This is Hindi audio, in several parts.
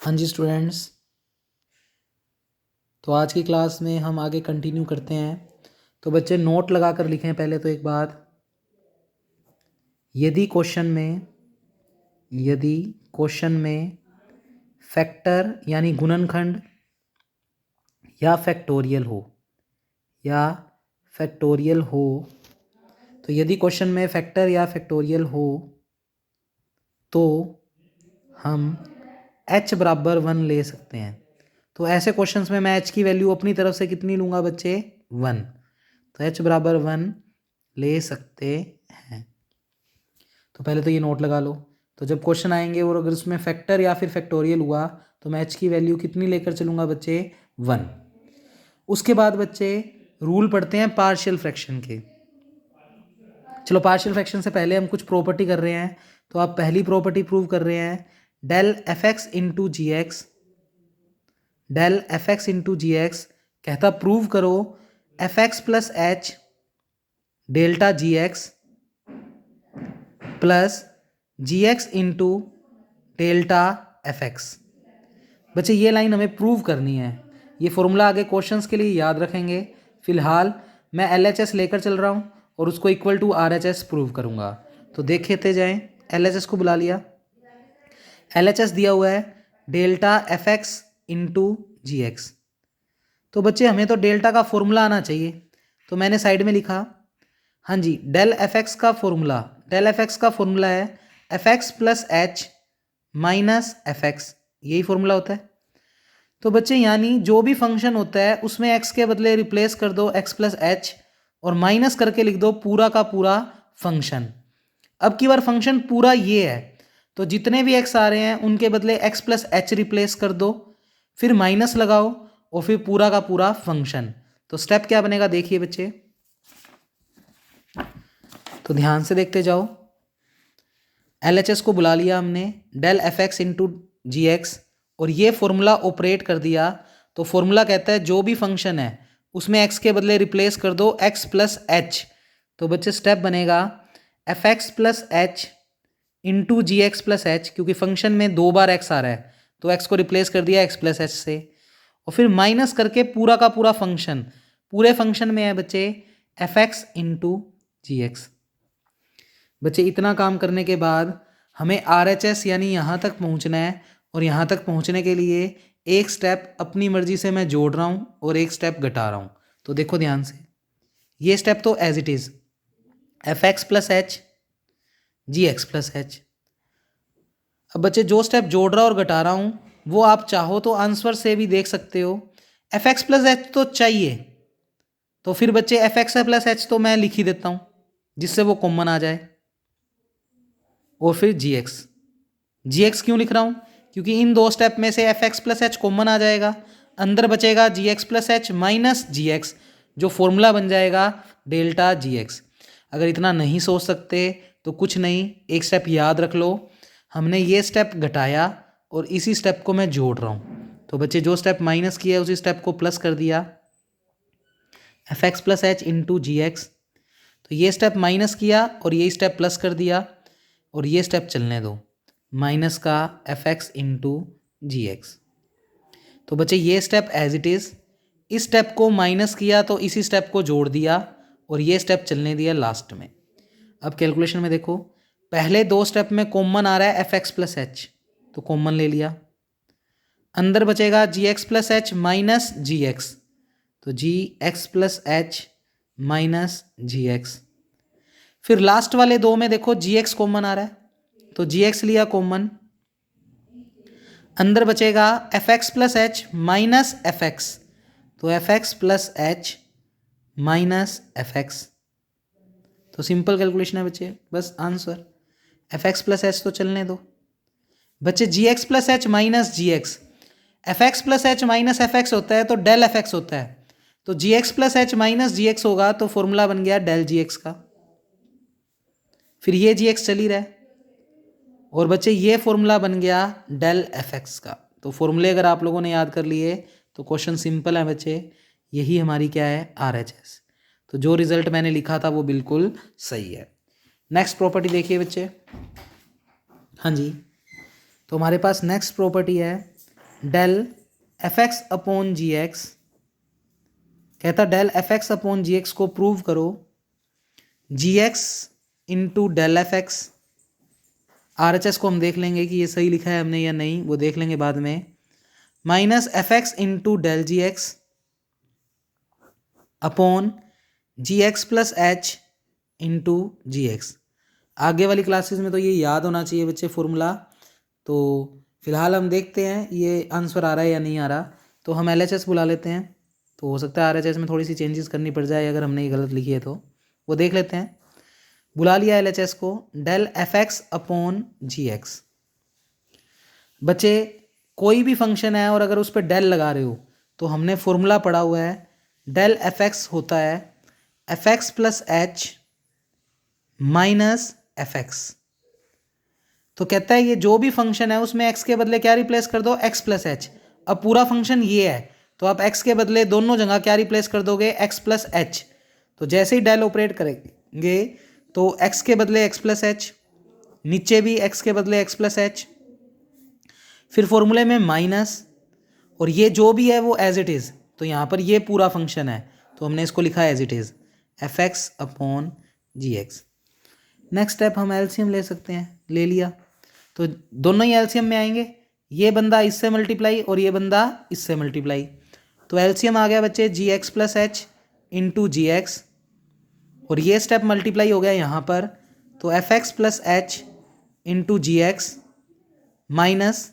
हाँ जी स्टूडेंट्स, तो आज की क्लास में हम आगे कंटिन्यू करते हैं। तो बच्चे नोट लगा कर लिखें पहले तो एक बात। यदि क्वेश्चन में फैक्टर यानी गुणनखंड या फैक्टोरियल हो तो यदि क्वेश्चन में फैक्टर या फैक्टोरियल हो तो हम h बराबर 1 ले सकते हैं। तो ऐसे क्वेश्चंस में मैं h की वैल्यू अपनी तरफ से कितनी लूँगा बच्चे? 1। तो h बराबर 1 ले सकते हैं। तो पहले तो ये नोट लगा लो। तो जब क्वेश्चन आएंगे और अगर उसमें फैक्टर या फिर फैक्टोरियल हुआ तो मैं h की वैल्यू कितनी लेकर चलूँगा बच्चे? 1। उसके बाद बच्चे रूल पढ़ते हैं पार्शियल फ्रैक्शन के। चलो पार्शियल फ्रैक्शन से पहले हम कुछ प्रॉपर्टी कर रहे हैं। तो आप पहली प्रॉपर्टी प्रूव कर रहे हैं, del f x into g x कहता प्रूव करो f x plus h delta g x plus g x into delta f x. बच्चे ये लाइन हमें प्रूव करनी है। ये फॉर्मूला आगे क्वेश्चंस के लिए याद रखेंगे। फिलहाल मैं एल एच एस लेकर चल रहा हूँ और उसको equal to R H S prove करूँगा। तो देखते जाएं। एल एच एस को बुला लिया। एल एच एस दिया हुआ है delta f x into g x. तो बच्चे हमें तो डेल्टा का फॉर्मूला आना चाहिए, तो मैंने साइड में लिखा, हाँ जी, डेल एफ एक्स का फॉर्मूला है F x plus h minus f x, यही फॉर्मूला होता है। तो बच्चे यानी जो भी फंक्शन होता है उसमें एक्स के बदले रिप्लेस कर दो एक्स प्लस एच और माइनस करके लिख दो पूरा का पूरा फंक्शन। अब की बार फंक्शन पूरा ये है, तो जितने भी एक्स आ रहे हैं उनके बदले एक्स प्लस एच रिप्लेस कर दो, फिर माइनस लगाओ और फिर पूरा का पूरा फंक्शन। तो स्टेप क्या बनेगा देखिए बच्चे, तो ध्यान से देखते जाओ। एल एच एस को बुला लिया हमने, del f x into g x, और ये फॉर्मूला ऑपरेट कर दिया। तो फॉर्मूला कहता है जो भी फंक्शन है उसमें एक्स के बदले रिप्लेस कर दो एक्स प्लस एच। तो बच्चे स्टेप बनेगा f x plus h into g x plus h, क्योंकि फंक्शन में 2 बार एक्स आ रहा है तो एक्स को रिप्लेस कर दिया एक्स प्लस एच से, और फिर माइनस करके पूरा का पूरा फंक्शन। पूरे फंक्शन में है बच्चे F x into g x. बच्चे इतना काम करने के बाद हमें आर एच एस यानी यहाँ तक पहुँचना है, और यहाँ तक पहुँचने के लिए एक स्टेप अपनी मर्जी से मैं जोड़ रहा हूँ और एक स्टेप घटा रहा हूँ। तो देखो ध्यान से, ये स्टेप तो as it is f x plus h g x plus h. अब बच्चे जो स्टेप जोड़ रहा और घटा रहा हूँ वो आप चाहो तो आंसर से भी देख सकते हो। एफ एक्स प्लस एच तो चाहिए, तो फिर बच्चे एफ एक्स प्लस एच तो मैं लिख ही देता हूँ जिससे वो कॉमन आ जाए, और फिर जी एक्स क्यों लिख रहा हूँ? क्योंकि इन 2 स्टेप में से f x plus h common आ जाएगा, अंदर बचेगा g x plus h minus g x, जो फॉर्मूला बन जाएगा डेल्टा जी एक्स। अगर इतना नहीं सोच सकते तो कुछ नहीं, एक स्टेप याद रख लो, हमने ये स्टेप घटाया और इसी स्टेप को मैं जोड़ रहा हूँ। तो बच्चे जो स्टेप माइनस किया उसी स्टेप को प्लस कर दिया, f x plus h into g x. तो ये स्टेप माइनस किया और ये स्टेप प्लस कर दिया, और ये स्टेप चलने दो, माइनस का F x into g x. तो बच्चे ये स्टेप एज इट इज़, इस स्टेप को माइनस किया तो इसी स्टेप को जोड़ दिया और ये स्टेप चलने दिया लास्ट में। अब कैलकुलेशन में देखो, पहले 2 स्टेप में कॉमन आ रहा है एफ एक्स प्लस एच, तो कॉमन ले लिया, अंदर बचेगा g x plus h minus g x, तो g x plus h minus g x. फिर लास्ट वाले 2 में देखो जी एक्स कॉमन आ रहा है, तो जी एक्स लिया कॉमन, अंदर बचेगा f x plus h minus f x, तो f x plus h minus f x. तो सिंपल कैलकुलेशन है बच्चे, बस answer f x plus h तो चलने दो। बच्चे g x plus h minus g x, f x plus h minus f x होता है तो डेल एफ एक्स होता है, तो g x plus h minus g x होगा, तो फॉर्मूला बन गया डेल जी एक्स का। फिर ये जी एक्स चल ही रहा है, और बच्चे ये फॉर्मूला बन गया डेल एफ एक्स का। तो फॉर्मूले अगर आप लोगों ने याद कर लिए तो क्वेश्चन सिंपल है बच्चे, यही हमारी क्या है आर एच एस। तो जो रिजल्ट मैंने लिखा था वो बिल्कुल सही है। नेक्स्ट प्रॉपर्टी देखिए बच्चे, हाँ जी, तो हमारे पास नेक्स्ट प्रॉपर्टी है del f x upon g x, कहता del f x upon g x को प्रूव करो g x into del f x. R H S को हम देख लेंगे कि ये सही लिखा है हमने या नहीं, वो देख लेंगे बाद में। Minus f x into del g x upon g x plus h into g x. आगे वाली क्लासेस में तो ये याद होना चाहिए बच्चे फॉर्मूला। तो फिलहाल हम देखते हैं ये आंसर आ रहा है या नहीं आ रहा। तो हम एल एच एस बुला लेते हैं, तो हो सकता है आर एच एस में थोड़ी सी चेंजेस करनी पड़ जाए अगर हमने ये गलत लिखी है तो वो देख लेते हैं। बुला लिया एल एच एस को, del f x upon g x. बच्चे कोई भी फंक्शन है और अगर उस पर डेल लगा रहे हो तो हमने फॉर्मूला पढ़ा हुआ है, डेल एफ एक्स होता है F x plus h minus f x. तो कहता है ये जो भी फंक्शन है उसमें एक्स के बदले क्या रिप्लेस कर दो, एक्स प्लस एच। अब पूरा फंक्शन ये है तो आप एक्स के बदले दोनों जगह क्या रिप्लेस कर दोगे, एक्स प्लस एच। तो जैसे ही डेल ऑपरेट करेंगे तो एक्स के बदले एक्स प्लस एच, नीचे भी एक्स के बदले एक्स प्लस एच, फिर फॉर्मूले में माइनस, और ये जो भी है वो एज इट इज़। तो यहाँ पर ये पूरा फंक्शन है तो हमने इसको लिखा as it is f x upon g x. Next step हम एलसीएम ले सकते हैं, ले लिया तो दोनों ही एलसीएम में आएंगे। ये बंदा इससे मल्टीप्लाई और ये बंदा इससे मल्टीप्लाई, तो एलसीएम आ गया बच्चे g x plus h into g x, और ये स्टेप मल्टीप्लाई हो गया यहाँ पर, तो f x plus h into g x minus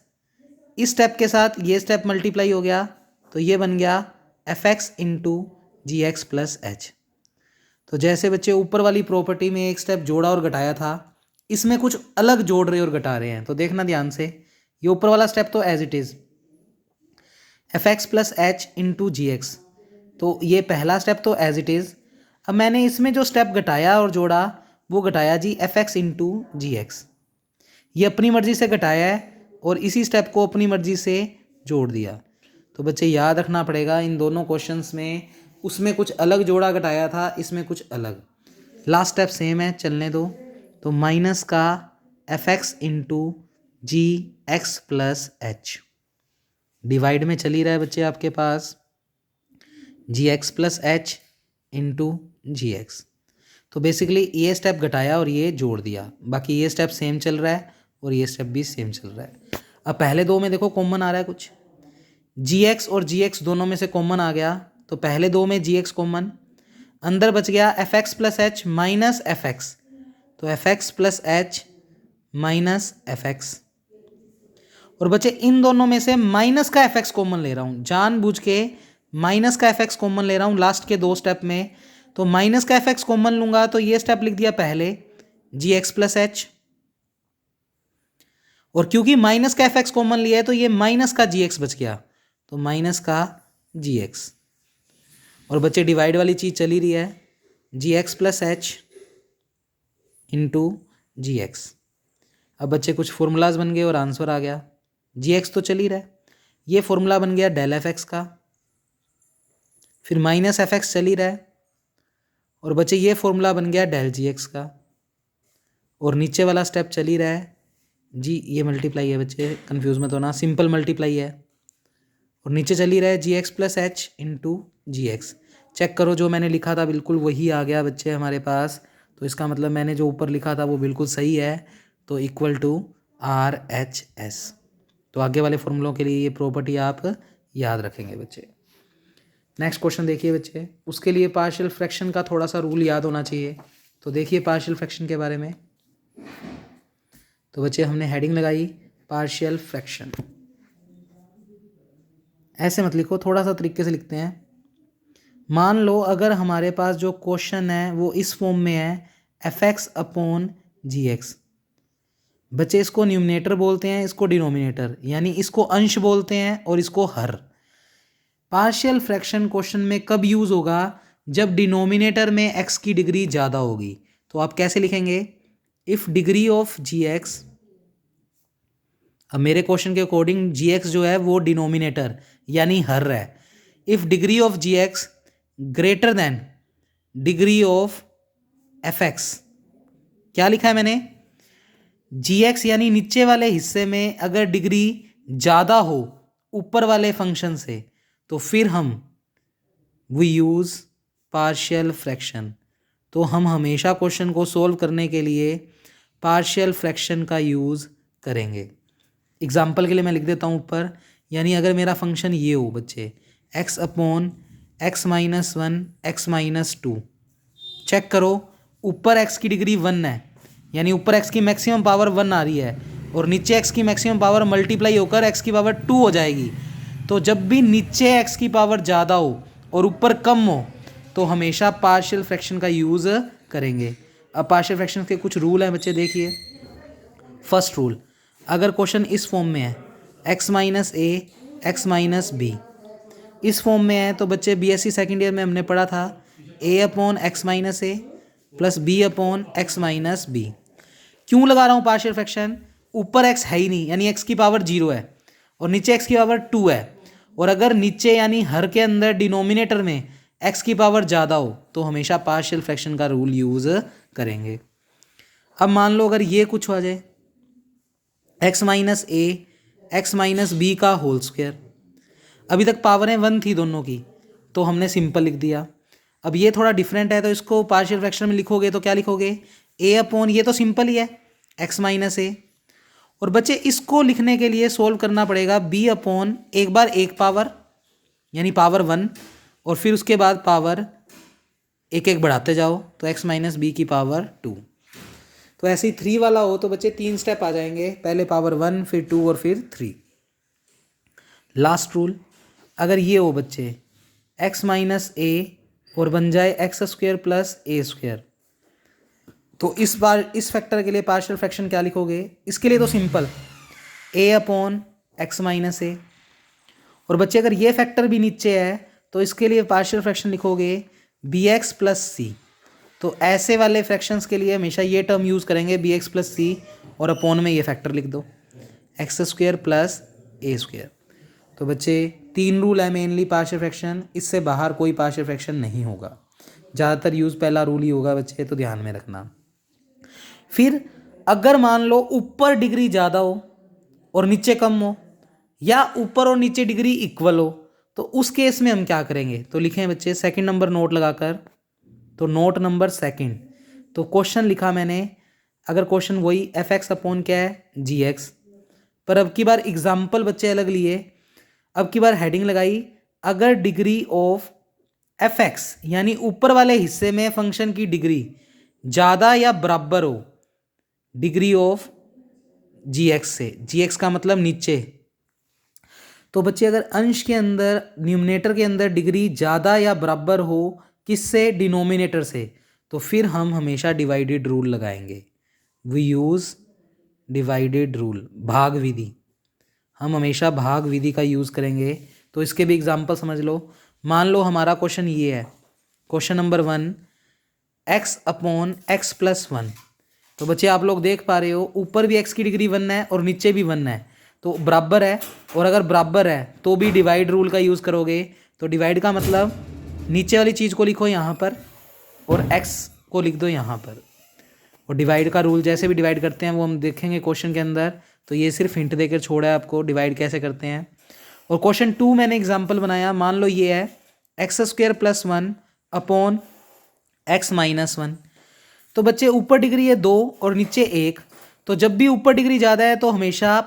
इस स्टेप के साथ ये स्टेप मल्टीप्लाई हो गया तो ये बन गया f x into g x plus h. तो जैसे बच्चे ऊपर वाली प्रॉपर्टी में एक स्टेप जोड़ा और घटाया था, इसमें कुछ अलग जोड़ रहे और घटा रहे हैं। तो देखना ध्यान से, ये ऊपर वाला स्टेप तो as it is f x plus h into g x, तो ये पहला स्टेप तो एज इट इज़। अब मैंने इसमें जो स्टेप घटाया और जोड़ा वो घटाया जी F x into g x. ये अपनी मर्जी से घटाया है और इसी स्टेप को अपनी मर्जी से जोड़ दिया। तो बच्चे याद रखना पड़ेगा इन दोनों क्वेश्चंस में उसमें कुछ अलग जोड़ा घटाया था, इसमें कुछ अलग। लास्ट स्टेप सेम है, चलने दो। तो माइनस का F x into g x plus H, divide में चली रहा है बच्चे आपके पास जी x plus h into g x. तो बेसिकली ये स्टेप घटाया और ये जोड़ दिया, बाकी ये स्टेप सेम चल रहा है और ये स्टेप भी सेम चल रहा है। अब पहले दो में देखो कॉमन आ रहा है कुछ, जी एक्स और जी एक्स दोनों में से कॉमन आ गया, तो पहले दो में जी एक्स कॉमन, अंदर बच गया f x plus h minus f x, तो f x plus h minus f x. और बच्चे इन दोनों में से माइनस का एफ एक्स कॉमन ले रहा हूँ, जानबूझ के माइनस का एफ एक्स कॉमन ले रहा हूँ लास्ट के दो स्टेप में। तो माइनस का एफ एक्स कॉमन लूंगा तो ये स्टेप लिख दिया पहले जी एक्स प्लस एच, और क्योंकि माइनस का एफ एक्स कॉमन लिया है तो ये माइनस का जी एक्स बच गया, तो माइनस का जी एक्स। और बच्चे डिवाइड वाली चीज़ चली रही है, जी x plus h into g x. अब बच्चे कुछ फॉर्मूलाज बन गए और आंसर आ गया। जी एक्स तो चल ही रहा है, ये फॉर्मूला बन गया डेल एफ एक्स का, फिर माइनस एफ एक्स चल ही रहा है, और बच्चे ये फॉर्मूला बन गया डेल जी एक्स का, और नीचे वाला स्टेप चल ही रहा है जी, ये मल्टीप्लाई है बच्चे, कंफ्यूज मत होना, सिंपल मल्टीप्लाई है, और नीचे चल ही रहा है जी x plus h into g x. Check करो जो मैंने लिखा था बिल्कुल वही आ गया बच्चे हमारे पास, तो इसका मतलब मैंने जो ऊपर लिखा था वो बिल्कुल सही है, तो equal to R H S. तो आगे वाले फॉर्मूलों के लिए ये प्रॉपर्टी आप याद रखेंगे बच्चे। नेक्स्ट क्वेश्चन देखिए बच्चे, उसके लिए पार्शियल फ्रैक्शन का थोड़ा सा रूल याद होना चाहिए। तो देखिए पार्शियल फ्रैक्शन के बारे में, तो बच्चे हमने हेडिंग लगाई पार्शियल फ्रैक्शन। ऐसे मत लिखो, थोड़ा सा तरीके से लिखते हैं। मान लो अगर हमारे पास जो क्वेश्चन है वो इस फॉर्म में है F x upon g x. बच्चे इसको न्यूमिनेटर बोलते हैं, इसको डिनोमिनेटर, यानी इसको अंश बोलते हैं और इसको हर। पार्शियल फ्रैक्शन क्वेश्चन में कब यूज होगा, जब डिनोमिनेटर में एक्स की डिग्री ज़्यादा होगी। तो आप कैसे लिखेंगे, if degree of g x, अब मेरे क्वेश्चन के अकॉर्डिंग जी एक्स जो है वो डिनोमिनेटर यानी हर है, if degree of g x greater than degree of f x. क्या लिखा है मैंने, जी एक्स यानी नीचे वाले हिस्से में अगर डिग्री ज़्यादा हो ऊपर वाले फंक्शन से, तो फिर हम वी यूज़ पार्शियल फ्रैक्शन। तो हम हमेशा क्वेश्चन को सोल्व करने के लिए पार्शियल फ्रैक्शन का यूज़ करेंगे। एग्जाम्पल के लिए मैं लिख देता हूँ ऊपर, यानी अगर मेरा फंक्शन ये हो बच्चे x upon x minus 1 x minus 2, check करो ऊपर x की डिग्री 1 है, यानी ऊपर x की मैक्सिमम पावर 1 आ रही है और नीचे x की मैक्सिमम पावर मल्टीप्लाई होकर x की पावर 2 हो जाएगी। तो जब भी नीचे x की पावर ज़्यादा हो और ऊपर कम हो तो हमेशा पार्शियल फ्रैक्शन का यूज़ करेंगे। अब पार्शियल फ्रैक्शन के कुछ रूल हैं बच्चे, देखिए। फर्स्ट रूल, अगर क्वेश्चन इस फॉर्म में है x माइनस ए एक्स माइनस बी, इस फॉर्म में है तो बच्चे बीएससी सेकेंड ईयर में हमने पढ़ा था a upon x minus a plus b upon x minus b. क्यों लगा रहा हूँ पार्शियल फ्रैक्शन? ऊपर x है ही नहीं, यानी x की पावर 0 है और नीचे x की पावर 2 है, और अगर नीचे यानी हर के अंदर डिनोमिनेटर में x की पावर ज़्यादा हो तो हमेशा पार्शियल फ्रैक्शन का रूल यूज़ करेंगे। अब मान लो अगर ये कुछ हो जाए x माइनस ए एक्स माइनस बी का होल स्क्वायर, अभी तक पावरें 1 थी दोनों की तो हमने सिंपल लिख दिया। अब ये थोड़ा डिफरेंट है तो इसको पार्शियल फ्रैक्शन में लिखोगे तो क्या लिखोगे, a अपॉन, ये तो सिंपल ही है x माइनस ए, और बच्चे इसको लिखने के लिए सोल्व करना पड़ेगा b अपॉन एक बार एक पावर यानी पावर 1 और फिर उसके बाद पावर एक एक बढ़ाते जाओ तो x माइनस बी की पावर 2। तो ऐसे ही 3 वाला हो तो बच्चे 3 स्टेप आ जाएंगे, पहले पावर 1 फिर 2 और फिर 3। लास्ट रूल, अगर ये हो बच्चे x माइनस ए और बन जाए एक्स स्क्वायर प्लस ए स्क्वायर, तो इस बार इस फैक्टर के लिए पार्शियल फ्रैक्शन क्या लिखोगे? इसके लिए तो simple a upon x minus a, और बच्चे अगर ये फैक्टर भी नीचे है तो इसके लिए पार्शियल फ्रैक्शन लिखोगे बी एक्स प्लस सी। तो ऐसे वाले फ्रैक्शंस के लिए हमेशा ये टर्म यूज़ करेंगे बी एक्स प्लस सी, और अपॉन में ये फैक्टर लिख दो एक्स स्क्वायर प्लस ए स्क्वायर। तो बच्चे 3 रूल है मेनली पार्शियल फ्रैक्शन, इससे बाहर कोई पार्शियल फ्रैक्शन नहीं होगा। ज़्यादातर यूज़ पहला रूल ही होगा बच्चे, तो ध्यान में रखना। फिर अगर मान लो ऊपर डिग्री ज़्यादा हो और नीचे कम हो, या ऊपर और नीचे डिग्री इक्वल हो, तो उस केस में हम क्या करेंगे? तो लिखें बच्चे सेकंड नंबर नोट लगाकर, तो नोट नंबर सेकंड, तो क्वेश्चन लिखा मैंने, अगर क्वेश्चन वही एफ एक्स अपॉन क्या है जी एक्स, पर अब की बार एग्जाम्पल बच्चे अलग लिए, अब की बार हेडिंग लगाई अगर डिग्री ऑफ एफ एक्स यानी ऊपर वाले हिस्से में फंक्शन की डिग्री ज़्यादा या बराबर हो डिग्री ऑफ जी एक्स से, जी एक्स का मतलब नीचे। तो बच्चे अगर अंश के अंदर न्यूमरेटर के अंदर डिग्री ज़्यादा या बराबर हो किससे? डिनोमिनेटर से, तो फिर हम हमेशा डिवाइडेड रूल लगाएंगे। वी यूज़ डिवाइडेड रूल, भाग विधि, हम हमेशा भाग विधि का यूज़ करेंगे। तो इसके भी एग्जाम्पल समझ लो। मान लो हमारा क्वेश्चन ये है, question number 1 x upon x plus 1, तो बच्चे आप लोग देख पा रहे हो ऊपर भी x की डिग्री 1 है और नीचे भी 1 है, तो बराबर है, और अगर बराबर है तो भी डिवाइड रूल का यूज़ करोगे। तो डिवाइड का मतलब नीचे वाली चीज़ को लिखो यहाँ पर और x को लिख दो यहाँ पर, और डिवाइड का रूल जैसे भी डिवाइड करते हैं वो हम देखेंगे क्वेश्चन के अंदर। तो ये सिर्फ हिंट देकर छोड़ा है आपको डिवाइड कैसे करते हैं। और क्वेश्चन 2 मैंने एग्जाम्पल बनाया, मान लो ये है x square plus 1 upon x minus 1, तो बच्चे ऊपर डिग्री है 2 और नीचे 1, तो जब भी ऊपर डिग्री ज़्यादा है तो हमेशा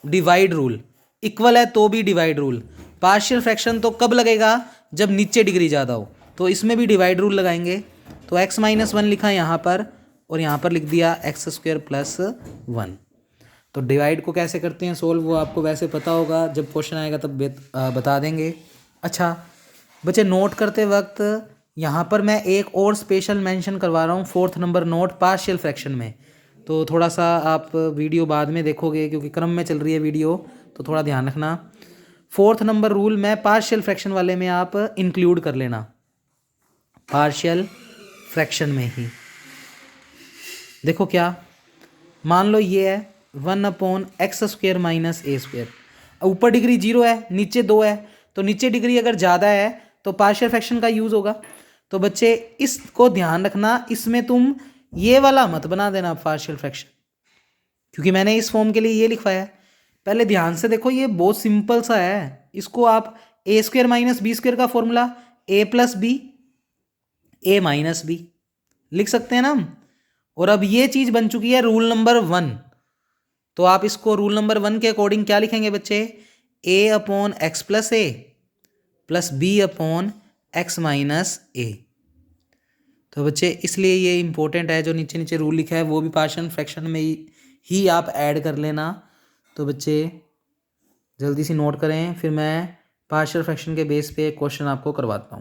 डिवाइड रूल, इक्वल है तो भी डिवाइड रूल। पार्शियल फ्रैक्शन तो कब लगेगा? जब नीचे डिग्री ज़्यादा हो, तो इसमें भी डिवाइड रूल लगाएंगे। तो एक्स माइनस 1 लिखा यहाँ पर और यहाँ पर लिख दिया एक्स स्क्वायर प्लस 1। तो डिवाइड को कैसे करते हैं सोल्व, वो आपको वैसे पता होगा, जब क्वेश्चन आएगा तब बता देंगे। अच्छा बच्चे, नोट करते वक्त यहाँ पर मैं एक और स्पेशल मेंशन करवा रहा हूँ, 4th number note partial fraction में। तो थोड़ा सा आप वीडियो बाद में देखोगे क्योंकि क्रम में चल रही है वीडियो, तो थोड़ा ध्यान रखना। 4th नंबर रूल मैं पार्शियल फ्रैक्शन वाले में आप इंक्लूड कर लेना, पार्शियल फ्रैक्शन में ही। देखो क्या, मान लो ये है 1 अपॉन एक्स स्क्वायर माइनस ए स्क्वायर, ऊपर डिग्री 0 है नीचे 2 है, तो नीचे डिग्री अगर ज़्यादा है तो पार्शियल फ्रैक्शन का यूज़ होगा। तो बच्चे इसको ध्यान रखना, इसमें तुम ये वाला मत बना देना पार्शियल फ्रैक्शन, क्योंकि मैंने इस फॉर्म के लिए ये लिखवाया है। पहले ध्यान से देखो, ये बहुत सिंपल सा है। इसको आप ए स्क्वेयर माइनस बी स्क्वेयर का फॉर्मूला ए प्लस बी ए माइनस बी लिख सकते हैं ना हम। और अब ये चीज बन चुकी है रूल नंबर 1। तो आप इसको रूल नंबर 1 के अकॉर्डिंग क्या लिखेंगे बच्चे, a upon x plus b upon x minus a. तो बच्चे इसलिए ये इंपॉर्टेंट है, जो नीचे नीचे रूल लिखा है वो भी पार्शियल फ्रैक्शन में ही आप ऐड कर लेना। तो बच्चे जल्दी से नोट करें, फिर मैं पार्शियल फ्रैक्शन के बेस पे एक क्वेश्चन आपको करवाता हूँ।